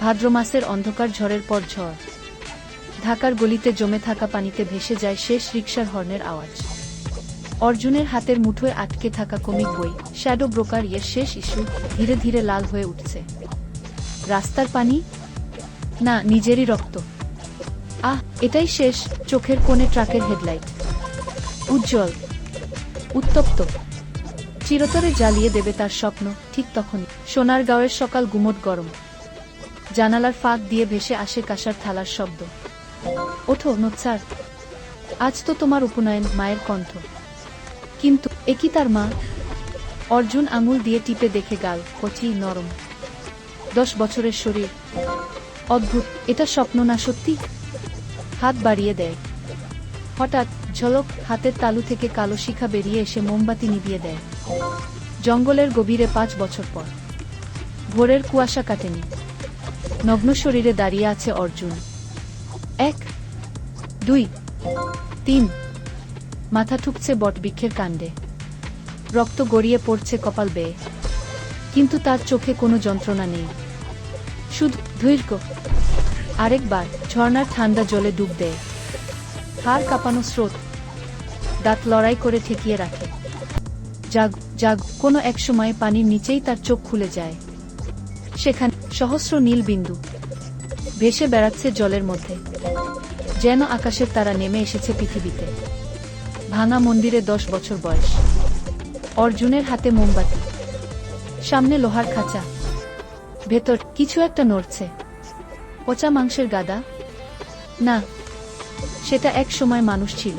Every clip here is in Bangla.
ভাদ্র মাসের অন্ধকার ঝড়ের পর ঝড়। ঢাকার গলিতে জমে থাকা পানিতে ভেসে যায় শেষ রিকশার হর্নের আওয়াজ। অর্জুনের হাতের মুঠোয় আটকে থাকা কমিক বই শ্যাডো ব্রোকার এর শেষ ইস্যু ধীরে ধীরে লাল হয়ে উঠছে। রাস্তার পানি না, নিজেরই রক্ত। আহ, এটাই শেষ। চোখের কোণে ট্রাকের হেডলাইট উজ্জ্বল, উত্তপ্ত, চিরতরে জ্বালিয়ে দেবে তার স্বপ্ন। ঠিক তখনই সোনারগাঁওয়ের সকাল গুমোট গরম। জানালার ফাঁক দিয়ে ভেসে আসে কাঁসার থালার শব্দ। ওঠো নোৎসার, আজ তো তোমার উপনয়ন। মায়ের কণ্ঠ। কিন্তু একই তার মা? অর্জুন আঙুল দিয়ে টিপে দেখে গাল কচি, নরম। 10 বছরের শরীর। অদ্ভুত, এটা স্বপ্ন না সত্যি? হাত বাড়িয়ে দেয়। হঠাৎ ঝলক, হাতের তালু থেকে কালো শিখা বেরিয়ে এসে মোমবাতি নিভিয়ে দেয়। জঙ্গলের গভীরে 5 বছর পর। ভোরের কুয়াশা কাটেনি। নগ্ন শরীরে দাঁড়িয়ে আছে অর্জুন। 1, 2, 3। মাথা ঠুকছে বটবৃক্ষের কাণ্ডে। রক্ত গড়িয়ে পড়ছে কপাল বেয়ে। কিন্তু তার চোখে কোনো যন্ত্রণা নেই, শুধু ধৈর্য। আরেকবার ঝর্ণার ঠান্ডা জলে ডুব দেয়। হাড় কাঁপানো স্রোত। দাঁত লড়াই করে ঠেকিয়ে রাখে। জাগ জাগ। কোনো এক সময় পানির নিচেই তার চোখ খুলে যায়। সেখানে সহস্র নীল বিন্দু ভেসে বেড়াচ্ছে জলের মধ্যে, যেন আকাশের তারা নেমে এসেছে পৃথিবীতে। ভাঙা মন্দিরে 10 বছর বয়স। অর্জুনের হাতে মোমবাতি, সামনে লোহার খাঁচা, ভেতর কিছু একটা নড়ছে। পচা মাংসের গাদা? না, সেটা এক সময় মানুষ ছিল,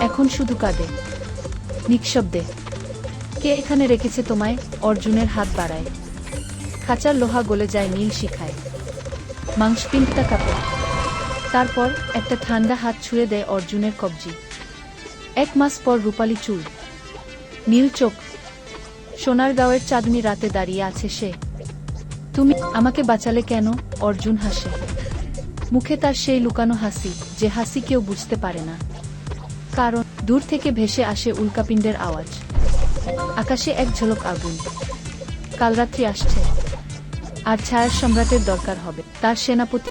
এখন শুধু কাঁদে, নিঃশব্দে। কে এখানে রেখেছে তোমায়? অর্জুনের হাত বাড়ায়। খাঁচার লোহা গলে যায় নীল শিখায়। মাংসপিণ্ডটা কাঁপে। তারপর একটা ঠান্ডা হাত ছুঁয়ে দেয় অর্জুনের কবজি। 1 মাস পর রূপালী চুল, নীল চোখ। সোনারগাঁওয়ের চাঁদনি রাতে দাঁড়িয়ে আছে সে। তুমি আমাকে বাঁচালে কেন? অর্জুন হাসে। মুখে তার সেই লুকানো হাসি, যে হাসি কেউ বুঝতে পারে না। কারণ দূর থেকে ভেসে আসে উল্কাপিণ্ডের আওয়াজ। আকাশে এক ঝলক আগুন। কাল রাত্রি আসছে, আর ছায়ার সম্রাটের দরকার হবে তার সেনাপতি।